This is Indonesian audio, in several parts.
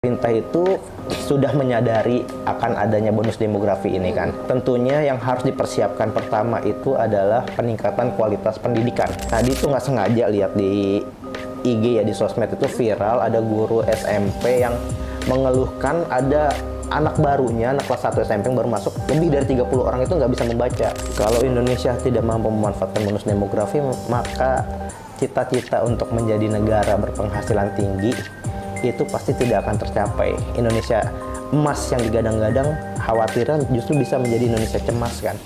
Pemerintah itu sudah menyadari akan adanya bonus demografi ini kan. Tentunya yang harus dipersiapkan pertama itu adalah peningkatan kualitas pendidikan. Tadi tuh nggak sengaja lihat di IG ya, di sosmed itu viral, ada guru SMP yang mengeluhkan ada anak barunya, anak kelas 1 SMP yang baru masuk, lebih dari 30 orang itu nggak bisa membaca. Kalau Indonesia tidak mampu memanfaatkan bonus demografi, maka cita-cita untuk menjadi negara berpenghasilan tinggi itu pasti tidak akan tercapai. Indonesia emas yang digadang-gadang, khawatirnya justru bisa menjadi Indonesia cemas kan.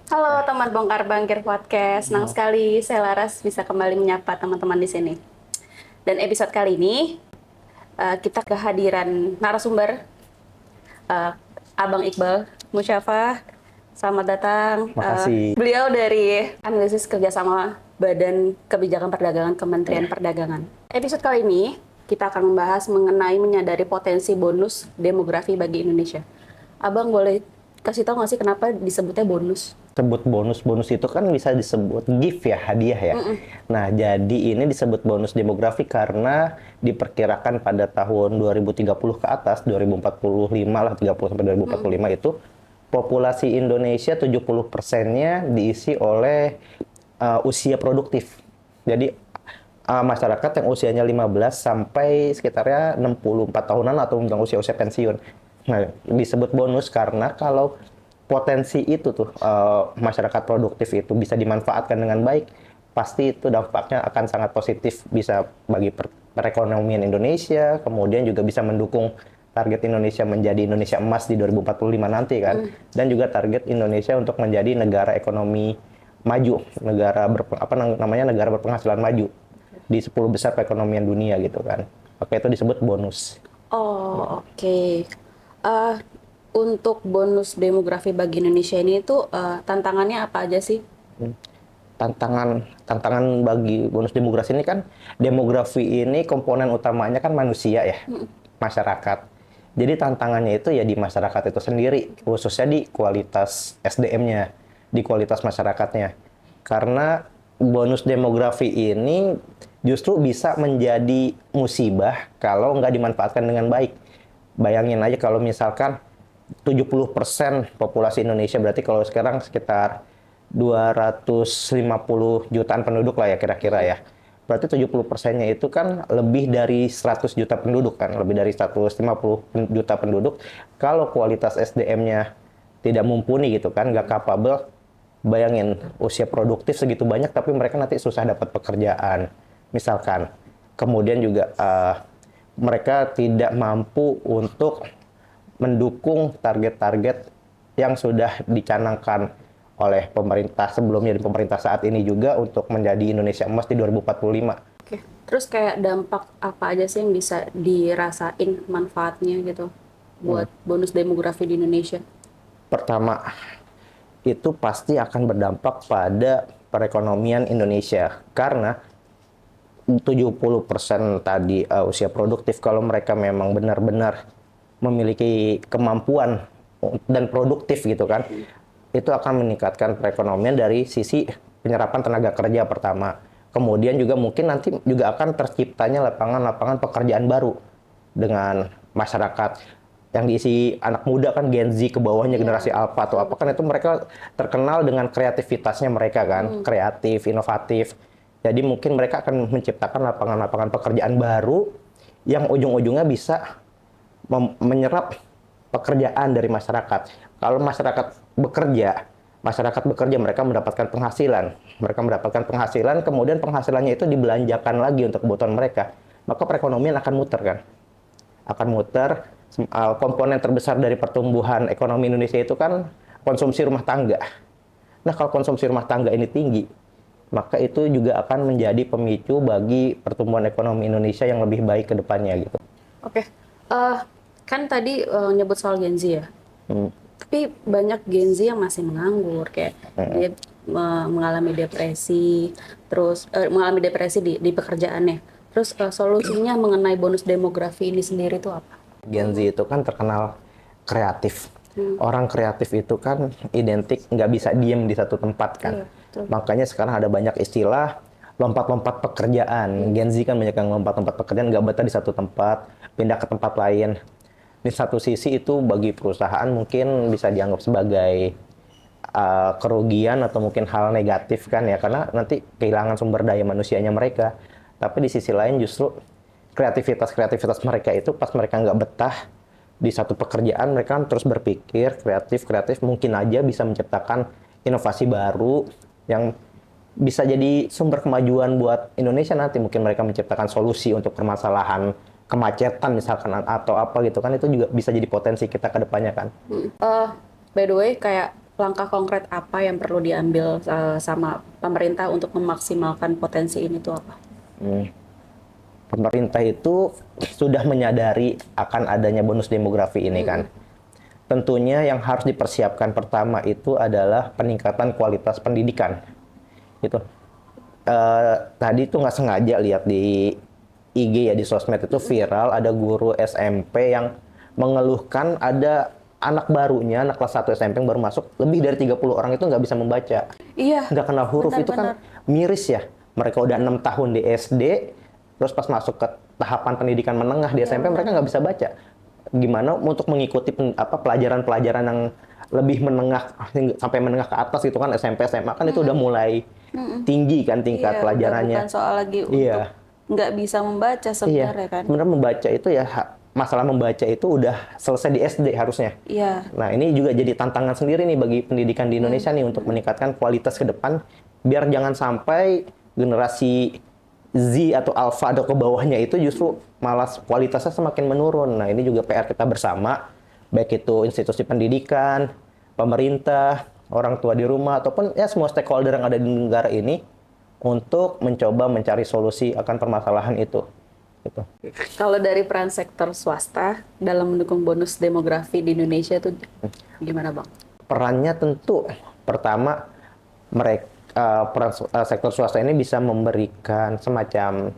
Halo teman Bongkar Bangkir Podcast, senang sekali saya Laras bisa kembali menyapa teman-teman di sini. Dan episode kali ini kita kehadiran narasumber Abang Iqbal Musyafah. Selamat datang. Makasih. Beliau dari Analisis Kerjasama Badan Kebijakan Perdagangan Kementerian Perdagangan. Episode kali ini kita akan membahas mengenai menyadari potensi bonus demografi bagi Indonesia. Abang boleh kasih tahu nggak sih kenapa disebutnya bonus? Sebut bonus itu kan bisa disebut gift ya, hadiah ya. Nah, jadi ini disebut bonus demografi karena diperkirakan pada tahun 2030 ke atas, 2045 lah, 30 sampai 2045 itu populasi Indonesia 70%-nya diisi oleh usia produktif. Jadi masyarakat yang usianya 15 sampai sekitarnya 64 tahunan atau usia-usia pensiun. Nah, disebut bonus karena kalau potensi itu tuh masyarakat produktif itu bisa dimanfaatkan dengan baik, pasti itu dampaknya akan sangat positif, bisa bagi perekonomian Indonesia, kemudian juga bisa mendukung target Indonesia menjadi Indonesia emas di 2045 nanti kan, dan juga target Indonesia untuk menjadi negara ekonomi maju, negara negara berpenghasilan maju di 10 besar perekonomian dunia gitu kan. Maka itu disebut bonus. Oh, oke. Untuk bonus demografi bagi Indonesia ini itu tantangannya apa aja sih? Tantangan bagi bonus demografi ini kan, demografi ini komponen utamanya kan manusia ya, masyarakat. Jadi tantangannya itu ya di masyarakat itu sendiri, khususnya di kualitas SDM-nya, di kualitas masyarakatnya. Karena bonus demografi ini justru bisa menjadi musibah kalau nggak dimanfaatkan dengan baik. Bayangin aja kalau misalkan 70% populasi Indonesia, berarti kalau sekarang sekitar 250 jutaan penduduk lah ya kira-kira ya. Berarti 70%-nya itu kan lebih dari 100 juta penduduk kan, lebih dari 150 juta penduduk. Kalau kualitas SDM-nya tidak mumpuni gitu kan, nggak capable, bayangin usia produktif segitu banyak tapi mereka nanti susah dapat pekerjaan misalkan. Kemudian juga mereka tidak mampu untuk mendukung target-target yang sudah dicanangkan oleh pemerintah sebelumnya dan pemerintah saat ini juga untuk menjadi Indonesia emas di 2045. Oke. Terus kayak dampak apa aja sih yang bisa dirasain manfaatnya gitu buat bonus demografi di Indonesia? Pertama, itu pasti akan berdampak pada perekonomian Indonesia karena 70% tadi usia produktif, kalau mereka memang benar-benar memiliki kemampuan dan produktif gitu kan, itu akan meningkatkan perekonomian dari sisi penyerapan tenaga kerja pertama. Kemudian juga mungkin nanti juga akan terciptanya lapangan-lapangan pekerjaan baru dengan masyarakat yang diisi anak muda kan, Gen Z ke bawahnya, generasi Alpha atau apa kan, itu mereka terkenal dengan kreativitasnya mereka kan, kreatif, inovatif. Jadi mungkin mereka akan menciptakan lapangan-lapangan pekerjaan baru yang ujung-ujungnya bisa menyerap pekerjaan dari masyarakat. Kalau masyarakat bekerja, mereka mendapatkan penghasilan. Mereka mendapatkan penghasilan, kemudian penghasilannya itu dibelanjakan lagi untuk kebutuhan mereka. Maka perekonomian akan muter kan. Akan muter. Komponen terbesar dari pertumbuhan ekonomi Indonesia itu kan konsumsi rumah tangga. Nah, kalau konsumsi rumah tangga ini tinggi, maka itu juga akan menjadi pemicu bagi pertumbuhan ekonomi Indonesia yang lebih baik ke depannya gitu. Oke. Kan tadi nyebut soal Gen Z ya. Tapi banyak Gen Z yang masih menganggur, kayak dia mengalami depresi, terus mengalami depresi di pekerjaannya. Terus solusinya mengenai bonus demografi ini sendiri itu apa? Gen Z itu kan terkenal kreatif. Orang kreatif itu kan identik nggak bisa diem di satu tempat kan. Iya, betul. Makanya sekarang ada banyak istilah lompat-lompat pekerjaan. Gen Z kan banyak yang lompat-lompat pekerjaan, nggak betah di satu tempat, pindah ke tempat lain. Di satu sisi itu bagi perusahaan mungkin bisa dianggap sebagai kerugian atau mungkin hal negatif kan ya, karena nanti kehilangan sumber daya manusianya mereka. Tapi di sisi lain justru kreativitas mereka itu pas mereka nggak betah di satu pekerjaan, mereka kan terus berpikir kreatif mungkin aja bisa menciptakan inovasi baru yang bisa jadi sumber kemajuan buat Indonesia nanti. Mungkin mereka menciptakan solusi untuk permasalahan kemacetan misalkan atau apa gitu kan, itu juga bisa jadi potensi kita ke depannya kan. By the way, kayak langkah konkret apa yang perlu diambil sama pemerintah untuk memaksimalkan potensi ini tuh apa? Pemerintah itu sudah menyadari akan adanya bonus demografi ini kan. Tentunya yang harus dipersiapkan pertama itu adalah peningkatan kualitas pendidikan. Gitu. Tadi tuh nggak sengaja lihat di IG ya, di sosmed itu viral, ada guru SMP yang mengeluhkan ada anak barunya, anak kelas 1 SMP yang baru masuk, lebih dari 30 orang itu nggak bisa membaca. Iya. Nggak kenal huruf, itu kan miris ya. Mereka udah 6 tahun di SD, terus pas masuk ke tahapan pendidikan menengah di SMP mereka nggak bisa baca. Gimana untuk mengikuti pelajaran-pelajaran yang lebih menengah sampai menengah ke atas gitu kan, SMP SMA kan itu udah mulai tinggi kan tingkat pelajarannya. Bukan soal lagi untuk nggak bisa membaca sebenarnya kan. Sebenarnya membaca itu ya, masalah membaca itu udah selesai di SD harusnya. Iya. Nah ini juga jadi tantangan sendiri nih bagi pendidikan di Indonesia nih untuk meningkatkan kualitas ke depan, biar jangan sampai generasi Z atau Alpha atau ke bawahnya itu justru malah kualitasnya semakin menurun. Nah ini juga PR kita bersama, baik itu institusi pendidikan, pemerintah, orang tua di rumah, ataupun ya semua stakeholder yang ada di negara ini untuk mencoba mencari solusi akan permasalahan itu. Gitu. Kalau dari peran sektor swasta dalam mendukung bonus demografi di Indonesia itu gimana Bang? Perannya tentu pertama mereka sektor swasta ini bisa memberikan semacam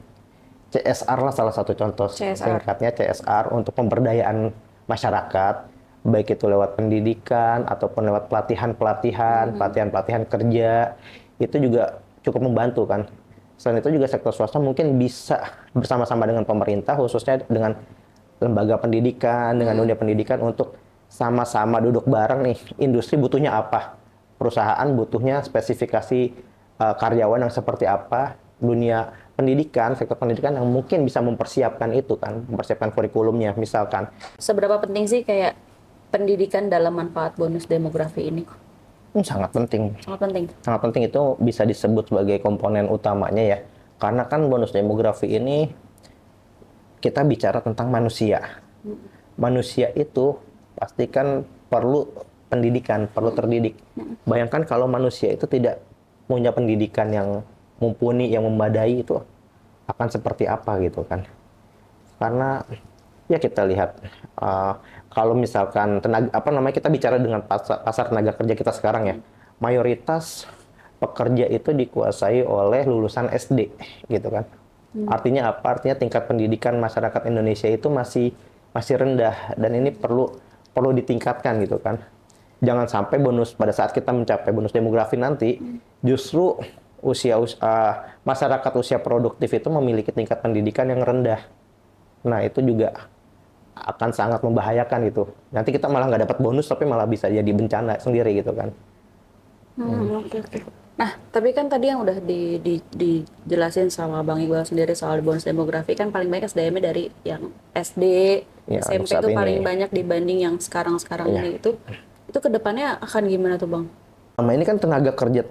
CSR lah, salah satu contoh singkatnya CSR untuk pemberdayaan masyarakat, baik itu lewat pendidikan ataupun lewat pelatihan kerja, itu juga cukup membantu kan. Selain itu juga sektor swasta mungkin bisa bersama-sama dengan pemerintah, khususnya dengan lembaga pendidikan, dengan dunia pendidikan untuk sama-sama duduk bareng nih, industri butuhnya apa, perusahaan butuhnya spesifikasi karyawan yang seperti apa, dunia pendidikan, sektor pendidikan yang mungkin bisa mempersiapkan itu kan, mempersiapkan kurikulumnya misalkan. Seberapa penting sih kayak pendidikan dalam manfaat bonus demografi ini? Sangat penting. Sangat penting. Sangat penting, itu bisa disebut sebagai komponen utamanya ya. Karena kan bonus demografi ini kita bicara tentang manusia. Manusia itu pasti kan perlu pendidikan, perlu terdidik. Bayangkan kalau manusia itu tidak punya pendidikan yang mumpuni, yang memadai, itu akan seperti apa gitu kan. Karena ya kita lihat kalau misalkan kita bicara dengan pasar tenaga kerja kita sekarang ya, mayoritas pekerja itu dikuasai oleh lulusan SD gitu kan. Artinya apa? Artinya tingkat pendidikan masyarakat Indonesia itu masih rendah, dan ini perlu ditingkatkan gitu kan. Jangan sampai pada saat kita mencapai bonus demografi nanti, justru masyarakat usia produktif itu memiliki tingkat pendidikan yang rendah. Nah itu juga akan sangat membahayakan gitu. Nanti kita malah nggak dapat bonus, tapi malah bisa jadi bencana sendiri gitu kan. Oke. Nah, tapi kan tadi yang udah dijelasin sama Bang Iqbal sendiri soal bonus demografi, kan paling banyak SDM-nya dari yang SD, SMP itu paling banyak dibanding yang sekarang ini. Itu kedepannya akan gimana tuh Bang? Ini kan tenaga kerja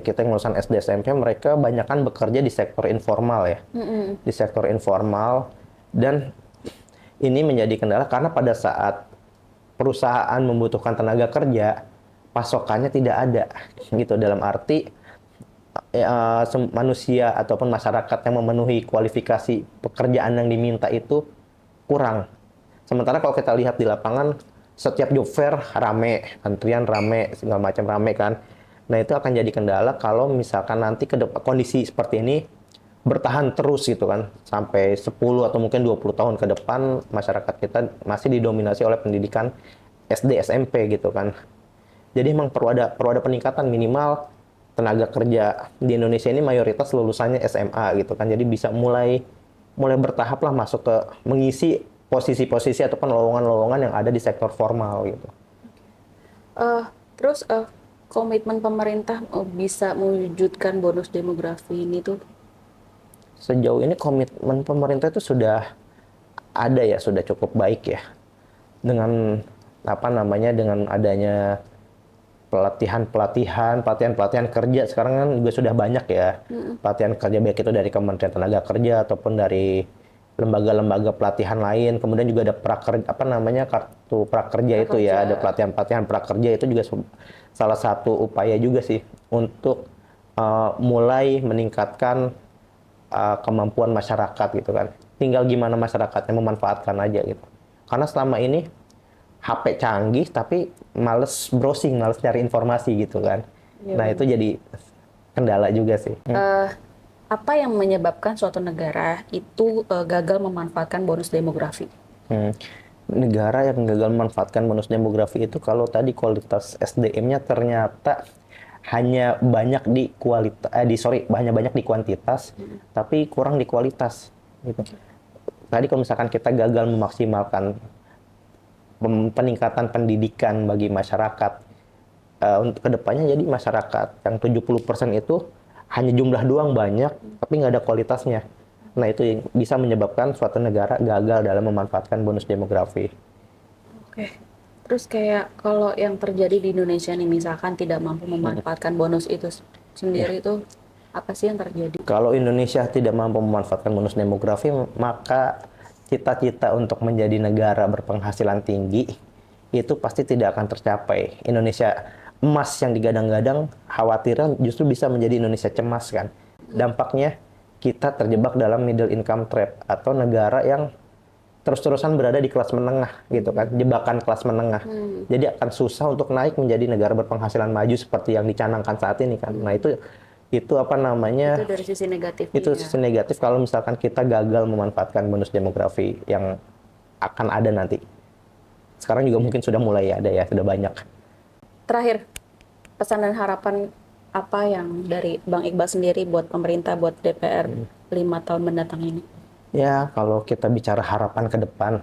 kita yang lulusan SD SMP, mereka banyakkan bekerja di sektor informal ya. Di sektor informal, dan ini menjadi kendala karena pada saat perusahaan membutuhkan tenaga kerja, pasokannya tidak ada gitu, dalam arti manusia ataupun masyarakat yang memenuhi kualifikasi pekerjaan yang diminta itu kurang. Sementara kalau kita lihat di lapangan, setiap job fair rame, antrian rame, segala macam rame kan. Nah itu akan jadi kendala kalau misalkan nanti kondisi seperti ini bertahan terus gitu kan, sampai 10 atau mungkin 20 tahun ke depan masyarakat kita masih didominasi oleh pendidikan SD, SMP gitu kan. Jadi emang perlu ada peningkatan minimal tenaga kerja di Indonesia ini mayoritas lulusannya SMA gitu kan. Jadi bisa mulai bertahap lah masuk ke mengisi posisi-posisi ataupun lowongan-lowongan yang ada di sektor formal gitu. Terus komitmen pemerintah bisa mewujudkan bonus demografi ini tuh? Sejauh ini komitmen pemerintah itu sudah ada ya, sudah cukup baik ya. Dengan dengan adanya pelatihan kerja sekarang kan juga sudah banyak ya. Pelatihan kerja baik itu dari Kementerian Tenaga Kerja ataupun dari lembaga-lembaga pelatihan lain. Kemudian juga ada kartu prakerja itu ya, ada pelatihan prakerja itu juga salah satu upaya juga sih untuk mulai meningkatkan kemampuan masyarakat gitu kan. Tinggal gimana masyarakatnya memanfaatkan aja gitu. Karena selama ini HP canggih tapi males browsing, males cari informasi gitu kan. Nah itu jadi kendala juga sih. Apa yang menyebabkan suatu negara itu gagal memanfaatkan bonus demografi? Negara yang gagal memanfaatkan bonus demografi itu kalau tadi kualitas SDM-nya ternyata hanya banyak di banyak di kuantitas, tapi kurang di kualitas. Gitu. Tadi kalau misalkan kita gagal memaksimalkan peningkatan pendidikan bagi masyarakat, untuk kedepannya jadi masyarakat yang 70% itu hanya jumlah doang banyak, tapi nggak ada kualitasnya. Nah itu yang bisa menyebabkan suatu negara gagal dalam memanfaatkan bonus demografi. Oke. Terus kayak kalau yang terjadi di Indonesia nih, misalkan tidak mampu memanfaatkan bonus itu sendiri itu apa sih yang terjadi? Kalau Indonesia tidak mampu memanfaatkan bonus demografi, maka cita-cita untuk menjadi negara berpenghasilan tinggi itu pasti tidak akan tercapai. Indonesia emas yang digadang-gadang khawatirnya justru bisa menjadi Indonesia cemas kan. Dampaknya kita terjebak dalam middle income trap atau negara yang terus-terusan berada di kelas menengah gitu kan, jebakan kelas menengah. Jadi akan susah untuk naik menjadi negara berpenghasilan maju seperti yang dicanangkan saat ini kan. Nah itu Itu dari sisi negatifnya. Itu sisi negatif kalau misalkan kita gagal memanfaatkan bonus demografi yang akan ada nanti. Sekarang juga mungkin sudah mulai ada ya, sudah banyak. Terakhir, pesan dan harapan apa yang dari Bang Iqbal sendiri buat pemerintah, buat DPR 5 tahun mendatang ini? Ya, kalau kita bicara harapan ke depan,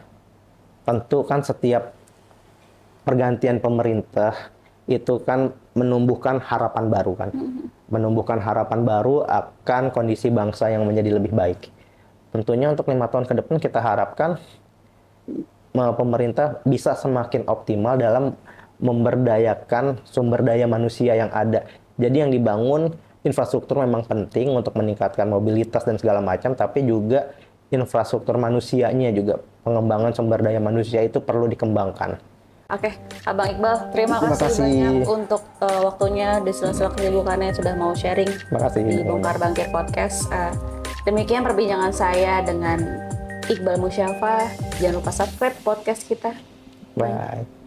tentu kan setiap pergantian pemerintah itu kan menumbuhkan harapan baru kan. Menumbuhkan harapan baru akan kondisi bangsa yang menjadi lebih baik. Tentunya untuk 5 tahun ke depan kita harapkan pemerintah bisa semakin optimal dalam memberdayakan sumber daya manusia yang ada. Jadi yang dibangun infrastruktur memang penting untuk meningkatkan mobilitas dan segala macam, tapi juga infrastruktur manusianya juga, pengembangan sumber daya manusia itu perlu dikembangkan. Oke, Abang Iqbal, terima kasih banyak untuk waktunya di sela-sela kesibukannya sudah mau sharing di Bongkar Bangkir Podcast. Demikian perbincangan saya dengan Iqbal Musyafa. Jangan lupa subscribe podcast kita. Bye.